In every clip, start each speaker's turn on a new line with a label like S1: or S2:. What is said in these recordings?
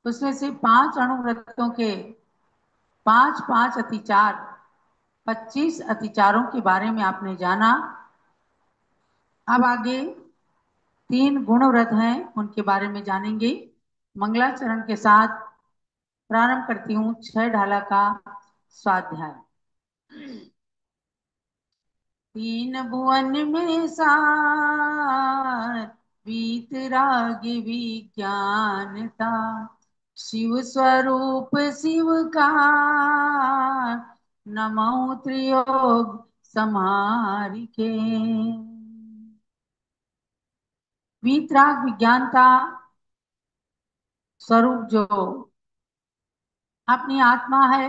S1: उसमें से 5 अणुव्रतों के 5 5 अतिचार, 25 अतिचारों के बारे में आपने जाना। अब आगे 3 गुण व्रत हैं, उनके बारे में जानेंगे। मंगलाचरण के साथ प्रारंभ करती हूँ 6 ढाला का स्वाध्याय। 3 भुवन में सार, वीतराग विज्ञानता, शिव स्वरूप शिव का, नमो त्रियोग समारिके। वीतराग विज्ञानता स्वरूप जो अपनी आत्मा है,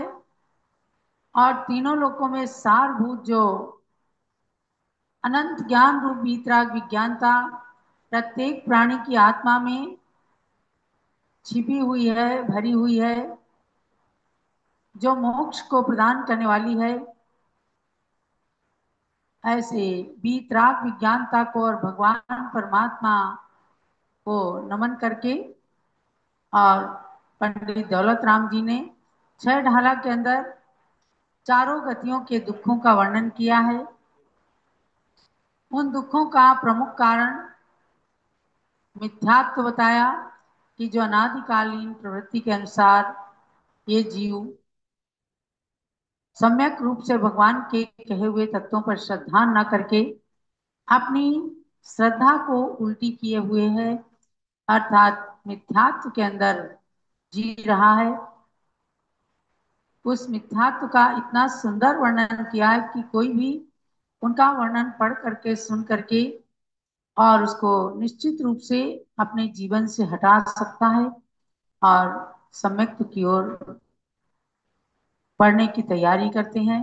S1: और तीनों लोकों में सारभूत जो अनंत ज्ञान रूप वीतराग विज्ञानता प्रत्येक प्राणी की आत्मा में छिपी हुई है, भरी हुई है, जो मोक्ष को प्रदान करने वाली है। ऐसे वीतराग विज्ञानता को और भगवान परमात्मा को नमन करके, और पंडित दौलत राम जी ने 6 ढाला के अंदर चारों गतियों के दुखों का वर्णन किया है। उन दुखों का प्रमुख कारण मिथ्यात्व बताया, कि जो अनादिकालीन प्रवृत्ति के अनुसार ये जीव सम्यक रूप से भगवान के कहे हुए तत्वों पर श्रद्धा न करके अपनी श्रद्धा को उल्टी किए हुए है, अर्थात मिथ्यात्व के अंदर जी रहा है। उस मिथ्यात्व का इतना सुंदर वर्णन किया है कि कोई भी उनका वर्णन पढ़ करके, सुन करके, और उसको निश्चित रूप से अपने जीवन से हटा सकता है और सम्यक्त्व की ओर पढ़ने की तैयारी करते हैं।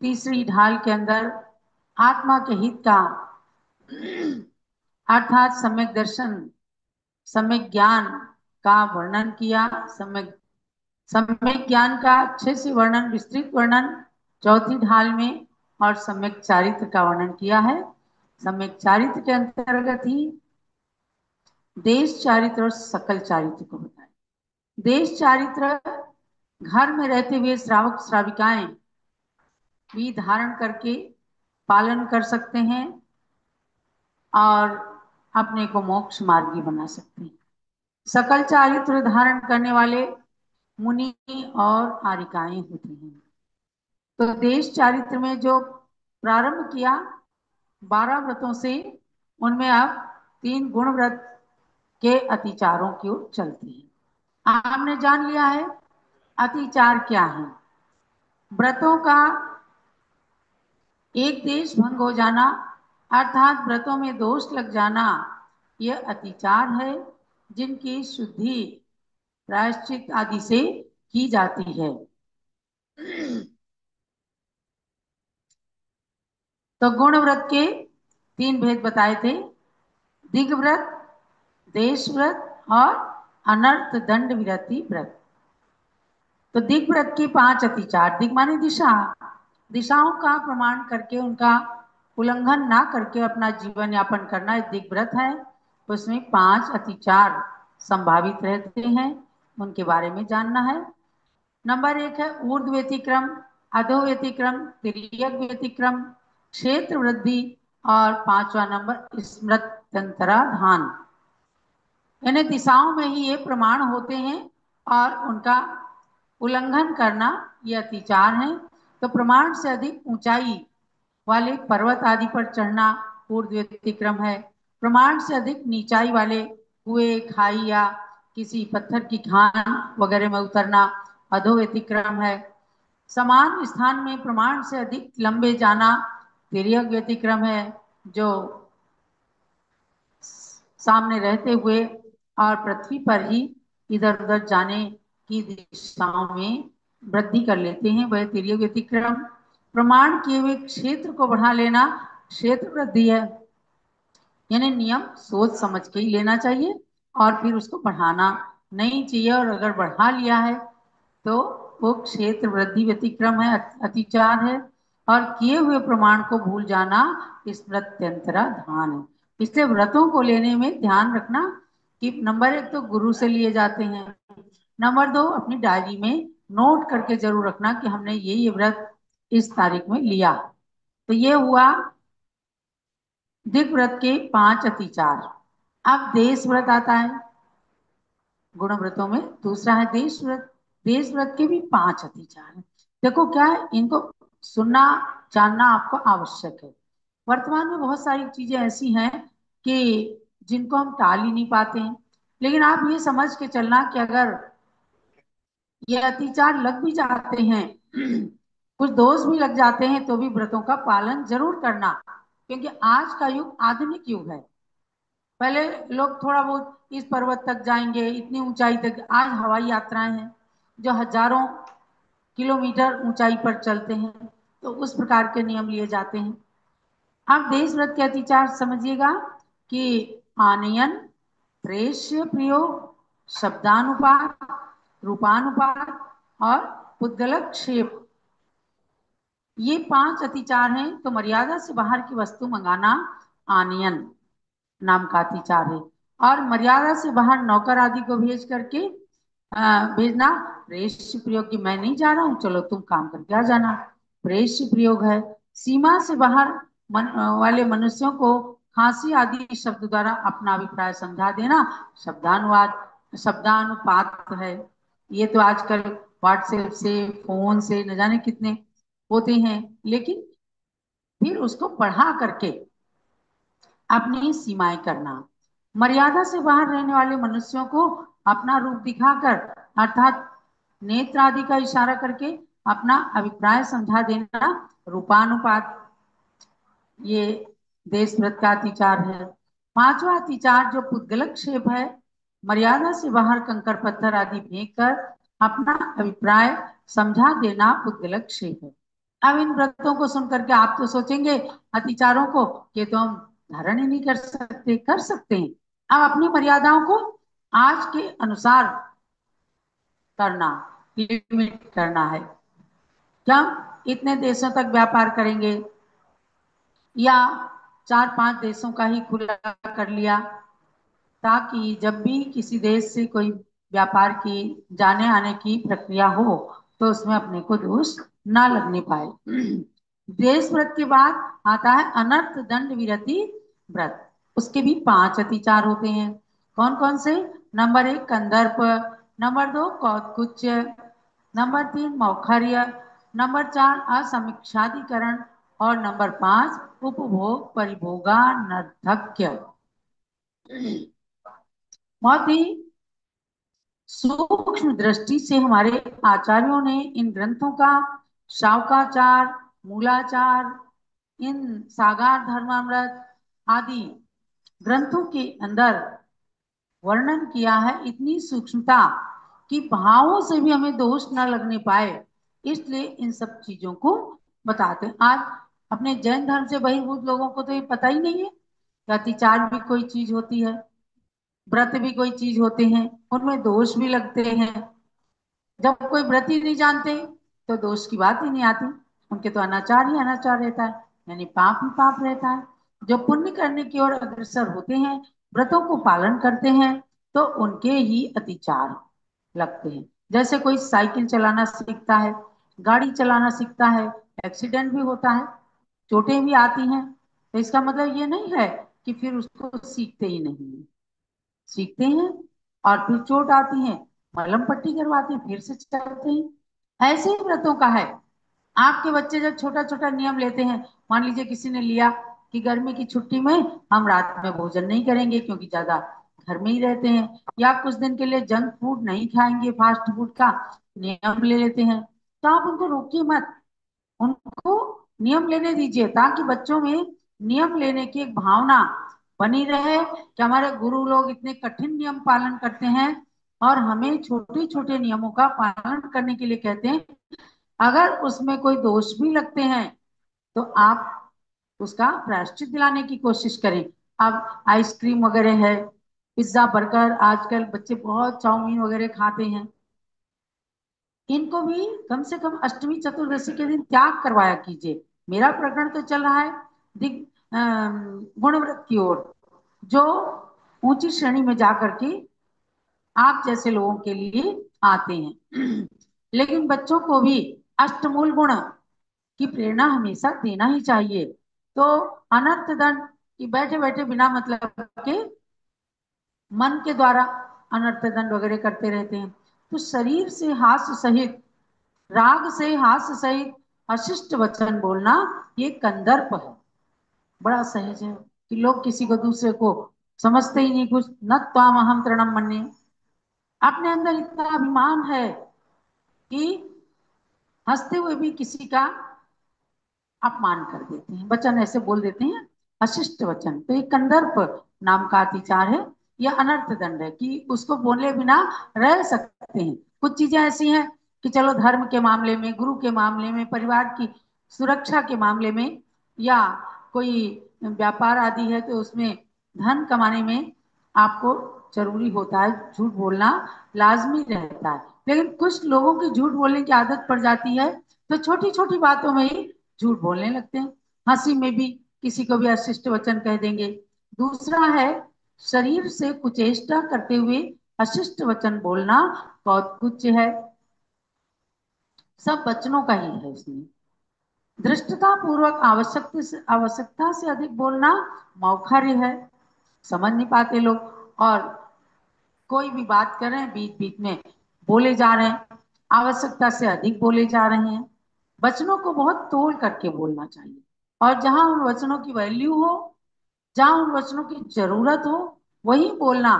S1: तीसरी ढाल के अंदर आत्मा के हित का, अर्थात सम्यक दर्शन, सम्यक ज्ञान का वर्णन किया। सम्यक सम्यक ज्ञान का अच्छे से वर्णन, विस्तृत वर्णन चौथी ढाल में, और सम्यक चारित्र का वर्णन किया है। सम्यक चारित्र के अंतर्गत ही देश चारित्र और सकल चारित्र को बताया। देश चारित्र, घर में रहते हुए श्रावक श्राविकाएं भी धारण करके पालन कर सकते हैं और अपने को मोक्ष मार्गी बना सकते हैं। सकल चारित्र धारण करने वाले मुनि और आरिकाएं होती हैं। तो देश चारित्र में जो प्रारंभ किया 12 व्रतों से, उनमें अब 3 गुण व्रत के अतिचारों की ओर चलती है। आपने जान लिया है अतिचार क्या है। व्रतों का एक देश भंग हो जाना, अर्थात व्रतों में दोष लग जाना, यह अतिचार है, जिनकी शुद्धि प्रायश्चित आदि से की जाती है। तो गुण व्रत के 3 भेद बताए थे, दिग व्रत, देश व्रत और अनर्थ दंड विरति व्रत। तो दिग व्रत के 5 अतिचार, दिग माने दिशा, दिशाओं का प्रमाण करके उनका उल्लंघन ना करके अपना जीवन यापन करना एक दिग व्रत है। उसमें 5 अतिचार संभावित रहते हैं, उनके बारे में जानना है। नंबर 1 है ऊर्ध्व व्यतिक्रम, अधो व्यतिक्रम, तिर्यक व्यतिक्रम, क्षेत्र वृद्धि, और 5वां नंबर स्मृत्यंतराधान। इन्हें दिशाओं में ही ये प्रमाण होते हैं और उनका उल्लंघन करना ये अतिचार है। तो प्रमाण से अधिक ऊंचाई वाले पर्वत आदि पर चढ़ना ऊर्ध्व व्यतिक्रम है। प्रमाण से अधिक नीचाई वाले कुएं, खाई या किसी पत्थर की खान वगैरह में उतरना अधो व्यतिक्रम है। समान स्थान में प्रमाण से अधिक लंबे जाना तिर्यक व्यतिक्रम है, जो सामने रहते हुए और पृथ्वी पर ही इधर उधर जाने की दिशाओं में वृद्धि कर लेते हैं, वह तिर्यक व्यतिक्रम। प्रमाण किए हुए क्षेत्र को बढ़ा लेना क्षेत्र वृद्धि है, यानी नियम सोच समझ के ही लेना चाहिए और फिर उसको बढ़ाना नहीं चाहिए, और अगर बढ़ा लिया है तो वो क्षेत्र वृद्धि व्यतिक्रम है, अतिचार है। और किए हुए प्रमाण को भूल जाना स्मृत्यंतराधान है। इसलिए व्रतों को लेने में ध्यान रखना कि नंबर एक तो गुरु से लिए जाते हैं, नंबर दो अपनी डायरी में नोट करके जरूर रखना कि हमने ये व्रत इस तारीख में लिया। तो ये हुआ दिक व्रत के 5 अतिचार। अब देश व्रत आता है गुण व्रतों में, दूसरा है देश व्रत। देश व्रत के भी 5 अतिचार हैं। देखो क्या है, इनको सुनना जानना आपको आवश्यक है। वर्तमान में बहुत सारी चीजें ऐसी हैं कि जिनको हम टाल ही नहीं पाते हैं, लेकिन आप ये समझ के चलना कि अगर ये अतिचार लग भी जाते हैं कुछ दोष भी लग जाते हैं, तो भी व्रतों का पालन जरूर करना, क्योंकि आज का युग आधुनिक युग है। पहले लोग थोड़ा बहुत इस पर्वत तक जाएंगे, इतनी ऊंचाई तक, आज हवाई यात्राएं हैं जो हजारों किलोमीटर ऊंचाई पर चलते हैं, तो उस प्रकार के नियम लिए जाते हैं। अब देश व्रत के अतिचार समझिएगा कि आनयन, प्रेष्य प्रयोग, शब्दानुपात, रूपानुपात और पुद्गलक्षेप, ये 5 अतिचार हैं। तो मर्यादा से बाहर की वस्तु मंगाना आनयन नाम का अतिचार है। और मर्यादा से बाहर नौकर आदि को भेज करके भेजना प्रेष्य प्रयोग, की मैं नहीं जा रहा हूँ, चलो तुम काम करके आ जाना, प्रेष्य प्रयोग है। सीमा से बाहर वाले मनुष्यों को खांसी आदि शब्द द्वारा अपना अभिप्राय समझा देना शब्दानुवाद शब्दानुपात है। ये तो आजकल व्हाट्सएप से, फोन से न जाने कितने होते हैं, लेकिन फिर उसको पढ़ा करके अपनी सीमाएं करना। मर्यादा से बाहर रहने वाले मनुष्यों को अपना रूप दिखाकर, अर्थात नेत्र आदि का इशारा करके अपना अभिप्राय समझा देना रूपानुपात, ये देश व्रत का अतिचार है। पांचवा अतिचार जो पुद्गलक्षेप है, मर्यादा से बाहर कंकड़ पत्थर आदि फेंक कर अपना अभिप्राय समझा देना पुद्गलक्षेप है। अब इन व्रतों को सुन करके आप तो सोचेंगे अतिचारों को कि तो हम धारण ही नहीं कर सकते, कर सकते हैं। अब अपनी मर्यादाओं को आज के अनुसार करना, लिमिट करना है। क्या इतने देशों तक व्यापार करेंगे, या 4-5 देशों का ही खुला कर लिया, ताकि जब भी किसी देश से कोई व्यापार की जाने आने की प्रक्रिया हो तो उसमें अपने को दोष ना लगने पाए। देश व्रत के बाद आता है अनर्थ दंड विरति व्रत। उसके भी 5 अतिचार होते हैं। कौन कौन से? नंबर 1 कंदर्प, नंबर 2 कौतकुच, नंबर 3 मौखर्य, नंबर 4 असमीक्षाधिकरण, और नंबर 5 उपभोग परिभोगानर्थक्य। बहुत ही सूक्ष्म दृष्टि से हमारे आचार्यों ने इन ग्रंथों का शावकाचार, मूलाचार, इन सागार धर्मामृत आदि ग्रंथों के अंदर वर्णन किया है इतनी सूक्ष्मता कि भावों से भी हमें दोष न लगने पाए, इसलिए इन सब चीजों को बताते हैं। आज अपने जैन धर्म से बहिर्भूत लोगों को तो ये पता ही नहीं है कि अतिचार भी कोई चीज होती है, व्रत भी कोई चीज होते हैं, उनमें दोष भी लगते हैं। जब कोई व्रत ही नहीं जानते तो दोष की बात ही नहीं आती, उनके तो अनाचार ही अनाचार रहता है, यानी पाप ही पाप रहता है। जो पुण्य करने की ओर अग्रसर होते हैं, व्रतों को पालन करते हैं, तो उनके ही अतिचार लगते हैं। जैसे कोई साइकिल चलाना सीखता है, गाड़ी चलाना सीखता है, एक्सीडेंट भी होता है, चोटें भी आती हैं, तो इसका मतलब ये नहीं है कि फिर उसको सीखते ही नहीं है। सीखते हैं और फिर चोट आती है, मलहम पट्टी करवाते हैं, फिर से चलते हैं। ऐसे ही व्रतों का है। आपके बच्चे जब छोटा छोटा नियम लेते हैं, मान लीजिए किसी ने लिया कि गर्मी की छुट्टी में हम रात में भोजन नहीं करेंगे क्योंकि ज्यादा घर में ही रहते हैं, या कुछ दिन के लिए जंक फूड नहीं खाएंगे, फास्ट फूड का नियम ले लेते हैं, तो आप उनको रोकिए मत, उनको नियम लेने दीजिए, ताकि बच्चों में नियम लेने की एक भावना बनी रहे कि हमारे गुरु लोग इतने कठिन नियम पालन करते हैं और हमें छोटे छोटे नियमों का पालन करने के लिए कहते हैं। अगर उसमें कोई दोष भी लगते हैं तो आप उसका प्रायश्चित दिलाने की कोशिश करें। अब आइसक्रीम वगैरह है, पिज्जा बर्गर, आजकल बच्चे बहुत चाउमीन वगैरह खाते हैं, इनको भी कम से कम अष्टमी चतुर्दशी के दिन त्याग करवाया कीजिए। मेरा प्रकरण तो चल रहा है दिग गुण व्रत की ओर, जो ऊंची श्रेणी में जाकर के आप जैसे लोगों के लिए आते हैं। लेकिन बच्चों को भी अष्टमूल गुण की प्रेरणा हमेशा देना ही चाहिए। तो अनर्थ दंड कि बैठे बैठे बिना मतलब के मन के द्वारा अनर्थ दंड वगैरह करते रहते हैं। तो शरीर से हास्य सहित, राग से हास्य सहित अशिष्ट वचन बोलना ये कंदर्प है। बड़ा सहज है कि लोग किसी को दूसरे को समझते ही नहीं कुछ। न त्वाम अहम तृणम मन्ये, अपने अंदर इतना अभिमान है कि हंसते हुए भी किसी का अपमान कर देते हैं, वचन ऐसे बोल देते हैं अशिष्ट वचन। तो ये कंदर्प नाम का अतिचार है, यह अनर्थ दंड है कि उसको बोले बिना रह सकते हैं। कुछ चीजें ऐसी हैं कि चलो धर्म के मामले में, गुरु के मामले में, परिवार की सुरक्षा के मामले में, या कोई व्यापार आदि है तो उसमें धन कमाने में आपको जरूरी होता है झूठ बोलना, लाजमी रहता है। लेकिन कुछ लोगों की झूठ बोलने की आदत पड़ जाती है, तो छोटी छोटी बातों में ही झूठ बोलने लगते हैं। हंसी में भी किसी को भी अशिष्ट वचन कह देंगे। दूसरा है शरीर से कुचेष्टा करते हुए अशिष्ट वचन बोलना बहुत कुछ है। सब वचनों का ही है इसमें। धृष्टता पूर्वक आवश्यकता से अधिक बोलना मौखार्य है। समझ नहीं पाते लोग, और कोई भी बात कर रहे हैं बीच बीच में बोले जा रहे हैं, आवश्यकता से अधिक बोले जा रहे हैं। वचनों को बहुत तोल करके बोलना चाहिए, और जहां उन वचनों की वैल्यू हो, जहां उन वचनों की जरूरत हो, वही बोलना।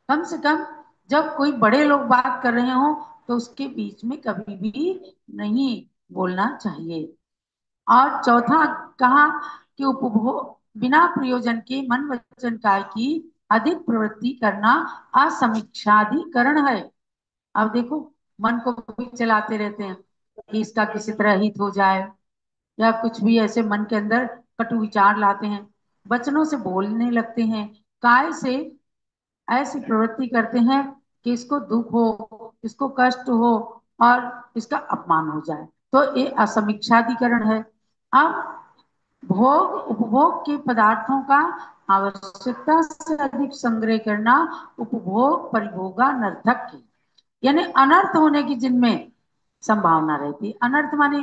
S1: कम से कम जब कोई बड़े लोग बात कर रहे हो तो उसके बीच में कभी भी नहीं बोलना चाहिए। और चौथा कहा कि उपभोग बिना प्रयोजन के मन वचन काय की अधिक प्रवृत्ति करना असमीक्षाधिकरण है। अब देखो, मन को भी चलाते रहते हैं कि इसका किसी तरह हित हो जाए, या कुछ भी ऐसे मन के अंदर कटु विचार लाते हैं, वचनों से बोलने लगते हैं, काय से ऐसी प्रवृत्ति करते हैं कि इसको दुख हो, इसको कष्ट हो, और इसका अपमान हो जाए। तो ये असमीक्षाधिकरण है। अब भोग उपभोग के पदार्थों का आवश्यकता से अधिक संग्रह करना उपभोग परिभोगा नर्धक है। यानी अनर्थ होने की जिनमें संभावना रहती है। अनर्थ माने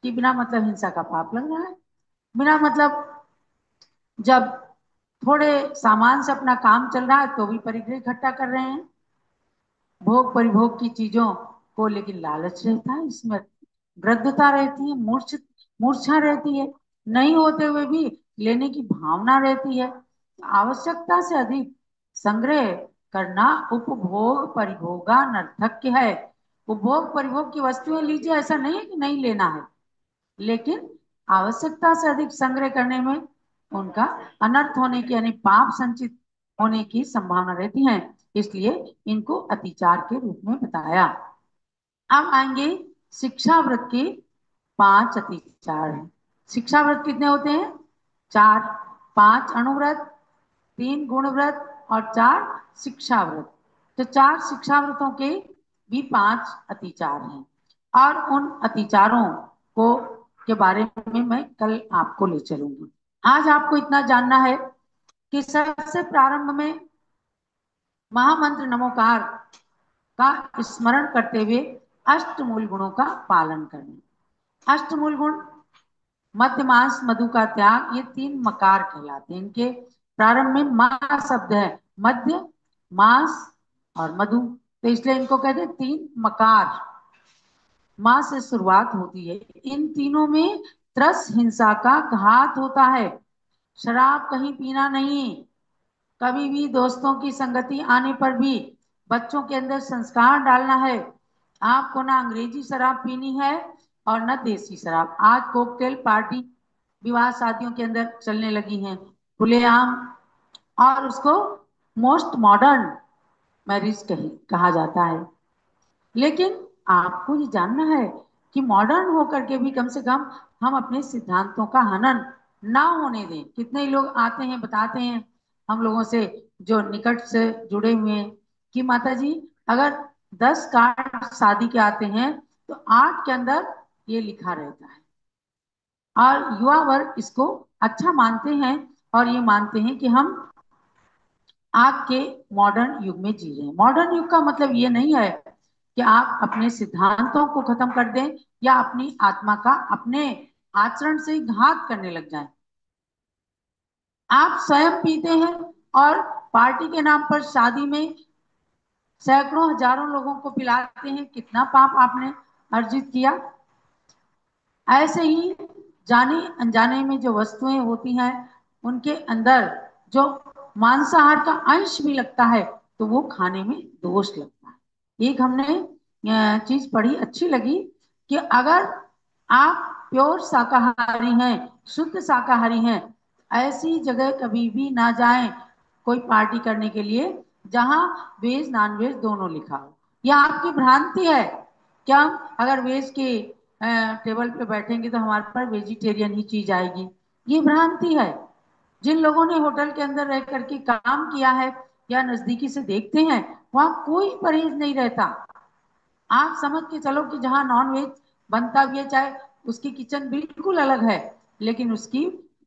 S1: कि बिना मतलब हिंसा का पाप लग रहा है, बिना मतलब जब थोड़े सामान से अपना काम चल रहा है तो भी परिग्रह इकट्ठा कर रहे हैं। भोग परिभोग की चीजों को लेकिन लालच रहता है, इसमें वृद्धता रहती है, मूर्छा रहती है, नहीं होते हुए भी लेने की भावना रहती है। आवश्यकता से अधिक संग्रह करना उपभोग परिभोगा नर्धक्य है। उपभोग परिभोग की वस्तुएं लीजिए, ऐसा नहीं है कि नहीं लेना है, लेकिन आवश्यकता से अधिक संग्रह करने में उनका अनर्थ होने की यानी पाप संचित होने की संभावना रहती है। इसलिए इनको अतिचार के रूप में बताया। अब आएंगे शिक्षाव्रत के 5 अतिचार। शिक्षाव्रत कितने होते हैं? 4। 5 अणुव्रत, 3 गुणव्रत और 4 शिक्षाव्रत। तो 4 शिक्षाव्रतों के भी 5 अतिचार हैं, और उन अतिचारों को के बारे में मैं कल आपको ले चलूंगी। आज आपको इतना जानना है कि सबसे प्रारंभ में महामंत्र नमोकार का स्मरण करते हुए अष्टमूल गुणों का पालन करना। अष्टमूल गुण मध्य मांस मधु का त्याग, ये 3 मकार कहलाते हैं। इनके प्रारंभ में मां शब्द है, मध्य मांस और मधु, तो इसलिए इनको कहते हैं 3 मकार। मां से शुरुआत होती है। इन तीनों में त्रस हिंसा का घात होता है। शराब कहीं पीना नहीं, कभी भी दोस्तों की संगति आने पर भी बच्चों के अंदर संस्कार डालना है। आपको ना अंग्रेजी शराब पीनी है और न देसी शराब। आज कॉकटेल पार्टी विवाह शादियों के अंदर चलने लगी हैं खुलेआम, और उसको मोस्ट मॉडर्न मैरिज कहा जाता है। लेकिन आपको ये जानना है कि मॉडर्न होकर के भी कम से कम हम अपने सिद्धांतों का हनन ना होने दें। कितने ही लोग आते हैं बताते हैं हम लोगों से जो निकट से जुड़े हुए हैं कि माता जी अगर 10 कार्ड शादी के आते हैं तो 8 के अंदर ये लिखा रहता है। और युवा वर्ग इसको अच्छा मानते हैं, और ये मानते हैं कि हम आज के मॉडर्न युग में जी रहे हैं। मॉडर्न युग का मतलब ये नहीं है कि आप अपने सिद्धांतों को खत्म कर दें या अपनी आत्मा का अपने आचरण से घात करने लग जाएं। आप स्वयं पीते हैं और पार्टी के नाम पर शादी में सैकड़ों हजारों लोगों को पिलाते हैं। कितना पाप आपने अर्जित किया। ऐसे ही जाने अनजाने में जो वस्तुएं होती हैं उनके अंदर जो मांसाहार का अंश भी लगता है तो वो खाने में दोष लगता है। एक हमने चीज पढ़ी, अच्छी लगी कि अगर आप प्योर शाकाहारी हैं, शुद्ध शाकाहारी हैं, ऐसी जगह कभी भी ना जाएं कोई पार्टी करने के लिए जहां वेज नॉन वेज दोनों लिखा हो। यह आपकी भ्रांति है। क्या अगर वेज के टेबल पे बैठेंगे तो हमारे पास वेजिटेरियन ही चीज आएगी? ये भ्रांति है। जिन लोगों ने होटल के अंदर रह करके काम किया है या नजदीकी से देखते हैं, वहां कोई परहेज नहीं रहता। आप समझ के चलो कि जहां नॉन वेज बनता भी है, चाहे उसकी किचन बिल्कुल अलग है, लेकिन उसकी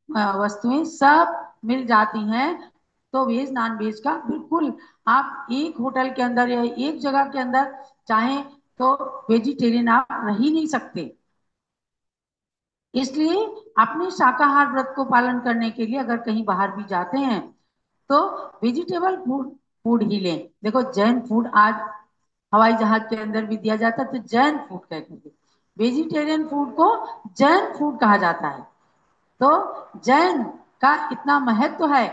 S1: वस्तुएं सब मिल जाती हैं। तो वेज नॉन वेज का बिल्कुल आप एक होटल के अंदर या एक जगह के अंदर चाहे तो वेजिटेरियन आप रह ही नहीं सकते। इसलिए अपने शाकाहार व्रत को पालन करने के लिए अगर कहीं बाहर भी जाते हैं तो वेजिटेबल फूड फूड ही लें। देखो जैन फूड आज हवाई जहाज के अंदर भी दिया जाता है, तो जैन फूड कहते हैं। वेजिटेरियन फूड को जैन फूड कहा जाता है। तो जैन का इतना महत्व है।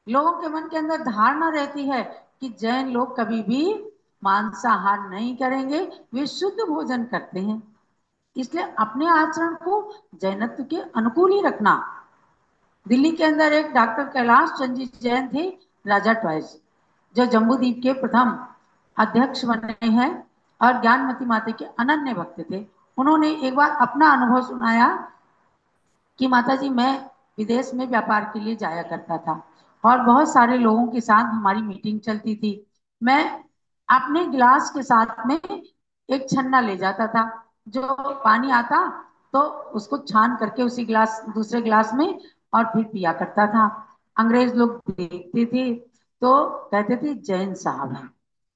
S1: लोगों के मन के अंदर धारणा रहती है कि जैन लोग कभी भी मांसाहार नहीं करेंगे, वे शुद्ध भोजन करते हैं। इसलिए अपने आचरण को जैनत्व के अनुकूल ही रखना। दिल्ली के अंदर एक डॉक्टर कैलाश चंद जी जैन थे, राजा ट्वाइस, जो जम्बूद्वीप के प्रथम अध्यक्ष बने हैं और ज्ञानमती माता के अनन्य भक्त थे। उन्होंने एक बार अपना अनुभव सुनाया कि माता जी, मैं विदेश में व्यापार के लिए जाया करता था और बहुत सारे लोगों के साथ हमारी मीटिंग चलती थी। मैं अपने गिलास के साथ में एक छन्ना ले जाता था। जो पानी आता तो उसको छान करके उसी गिलास दूसरे गिलास में और फिर पिया करता था। अंग्रेज लोग देखते थे तो कहते थे जैन साहब हैं।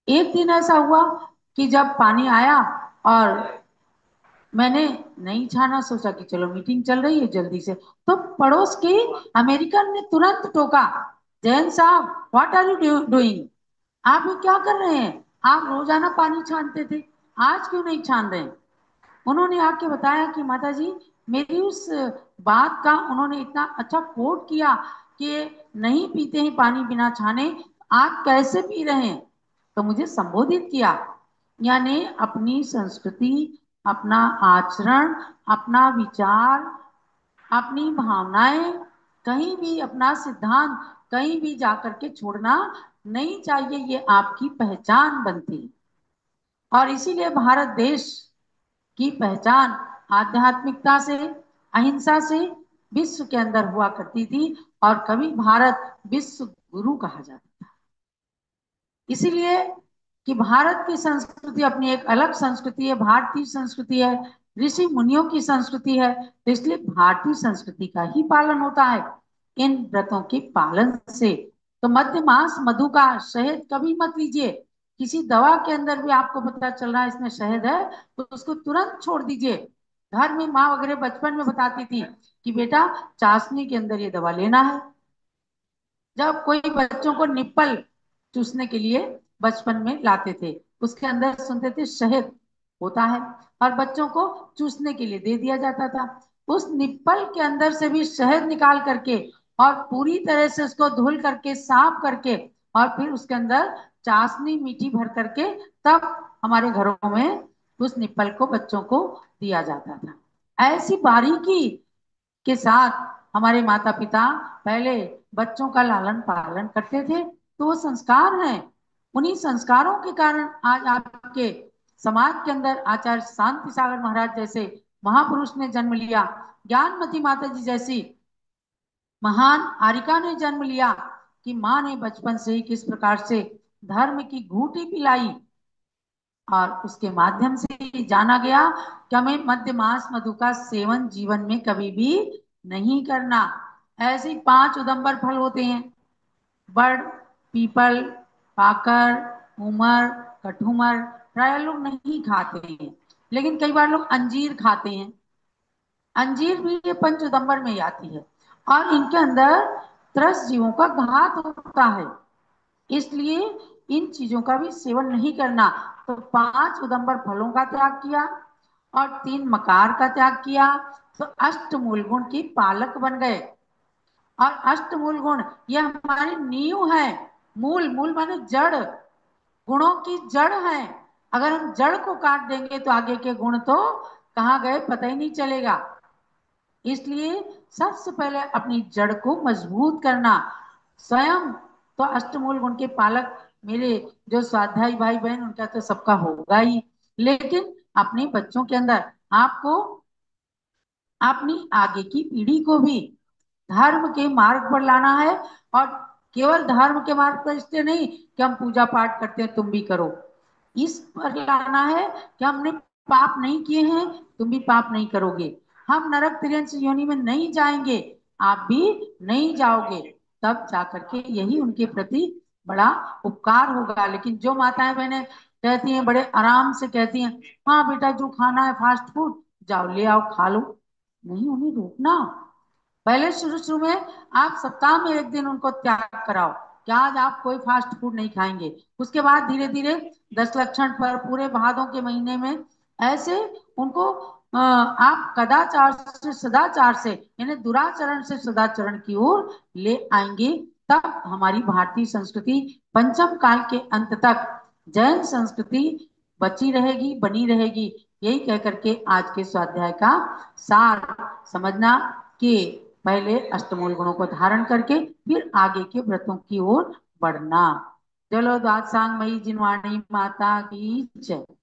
S1: एक दिन ऐसा हुआ कि जब पानी आया और मैंने नहीं छाना, सोचा कि चलो मीटिंग चल रही है जल्दी से, तो पड़ोस के अमेरिकन ने तुरंत टोका, जैन साहब व्हाट आर यू डूइंग? आप ये क्या कर रहे हैं? आप रोजाना पानी छानते थे, आज क्यों नहीं छान रहे? उन्होंने आके बताया कि माता जी, मेरी उस बात का उन्होंने इतना अच्छा कोट किया कि नहीं पीते हैं पानी बिना छाने, आप कैसे पी रहे हैं? तो मुझे संबोधित किया। यानी अपनी संस्कृति, अपना आचरण, अपना विचार, अपनी भावनाएं, कहीं भी अपना सिद्धांत कहीं भी जाकर के छोड़ना नहीं चाहिए। ये आपकी पहचान बनती है। और इसीलिए भारत देश की पहचान आध्यात्मिकता से, अहिंसा से विश्व के अंदर हुआ करती थी और कभी भारत विश्व गुरु कहा जाता था। इसीलिए कि भारत की संस्कृति अपनी एक अलग संस्कृति है, भारतीय संस्कृति है, ऋषि मुनियों की संस्कृति है, तो इसलिए भारतीय संस्कृति का ही पालन होता है इन व्रतों के पालन से। तो मध्य मास मधु का शहद कभी मत लीजिए। किसी दवा के अंदर भी आपको पता चल रहा है इसमें शहद है तो उसको तुरंत छोड़ दीजिए। घर में माँ वगैरह बचपन में बताती थी कि बेटा चाशनी के अंदर ये दवा लेना है। जब कोई बच्चों को निप्पल चूसने के लिए बचपन में लाते थे, उसके अंदर सुनते थे शहद होता है और बच्चों को चूसने के लिए दे दिया जाता था। उस निप्पल के अंदर से भी शहद निकाल करके और पूरी तरह से उसको धुल करके साफ करके और फिर उसके अंदर चाशनी मीठी भर करके तब हमारे घरों में उस निप्पल को बच्चों को दिया जाता था। ऐसी बारीकी के साथ हमारे माता पिता पहले बच्चों का लालन पालन करते थे। तो वो संस्कार हैं। उन्हीं संस्कारों के कारण आज आपके समाज के अंदर आचार्य शांति सागर महाराज जैसे महापुरुष ने जन्म लिया, ज्ञानमती माता जी जैसी महान आरिका ने जन्म लिया कि माँ ने बचपन से ही किस प्रकार से धर्म की घूंटी पिलाई और उसके माध्यम से ही जाना गया कि हमें मध्य मास मधु का सेवन जीवन में कभी भी नहीं करना। ऐसे ही 5 उदंबर फल होते हैं, बड़, पीपल, पाकर, उमर, कठुमर प्राय लोग नहीं खाते हैं, लेकिन कई बार लोग अंजीर खाते हैं। अंजीर भी ये पंचउदंबर में ही आती है और इनके अंदर त्रस्त जीवों का घात होता है, इसलिए इन चीजों का भी सेवन नहीं करना। तो 5 उदंबर फलों का त्याग किया और 3 मकार का त्याग किया, तो अष्टमूल गुण की पालक बन गए। और अष्टमूल गुण ये हमारी नींव है। मूल, मूल माने जड़, गुणों की जड़ है। अगर हम जड़ को काट देंगे तो आगे के गुण तो कहाँ गए पता ही नहीं चलेगा। इसलिए सबसे पहले अपनी जड़ को मजबूत करना। स्वयं तो अष्टमूल गुण के पालक मेरे जो स्वाध्यायी भाई बहन उनका तो सबका होगा ही, लेकिन अपने बच्चों के अंदर आपको अपनी आगे की पीढ़ी को भी धर्म के मार्ग पर लाना है। और केवल धर्म के मार्ग पर इसलिए नहीं कि हम पूजा पाठ करते हैं तुम भी करो, इस पर लाना है कि हमने पाप नहीं किए हैं, तुम भी पाप नहीं करोगे। हम नरक तिर्यंश योनि में नहीं जाएंगे, आप भी नहीं जाओगे, तब जाकर के यही उनके प्रति बड़ा उपकार होगा। लेकिन जो माताएं बहनें कहती हैं, बड़े आराम से कहती हैं, हाँ बेटा जो खाना है फास्ट फूड जाओ ले आओ खा लो, नहीं उन्हें रोकना। पहले शुरू शुरू में आप सप्ताह में एक दिन उनको त्याग कराओ कि आज आप कोई फास्ट फूड नहीं खाएंगे। उसके बाद धीरे धीरे 10 लक्षण पर पूरे भादों के महीने में ऐसे उनको आप कदाचार से सदाचार से यानी दुराचरण से सदाचरण की ओर ले आएंगे। तब हमारी भारतीय संस्कृति पंचम काल के अंत तक जैन संस्कृति बची रहेगी, बनी रहेगी। यही कह करके आज के स्वाध्याय का सार समझना कि पहले अष्टमूल गुणों को धारण करके फिर आगे के व्रतों की ओर बढ़ना। चलो दात सांग मई जिनवाणी माता की जय।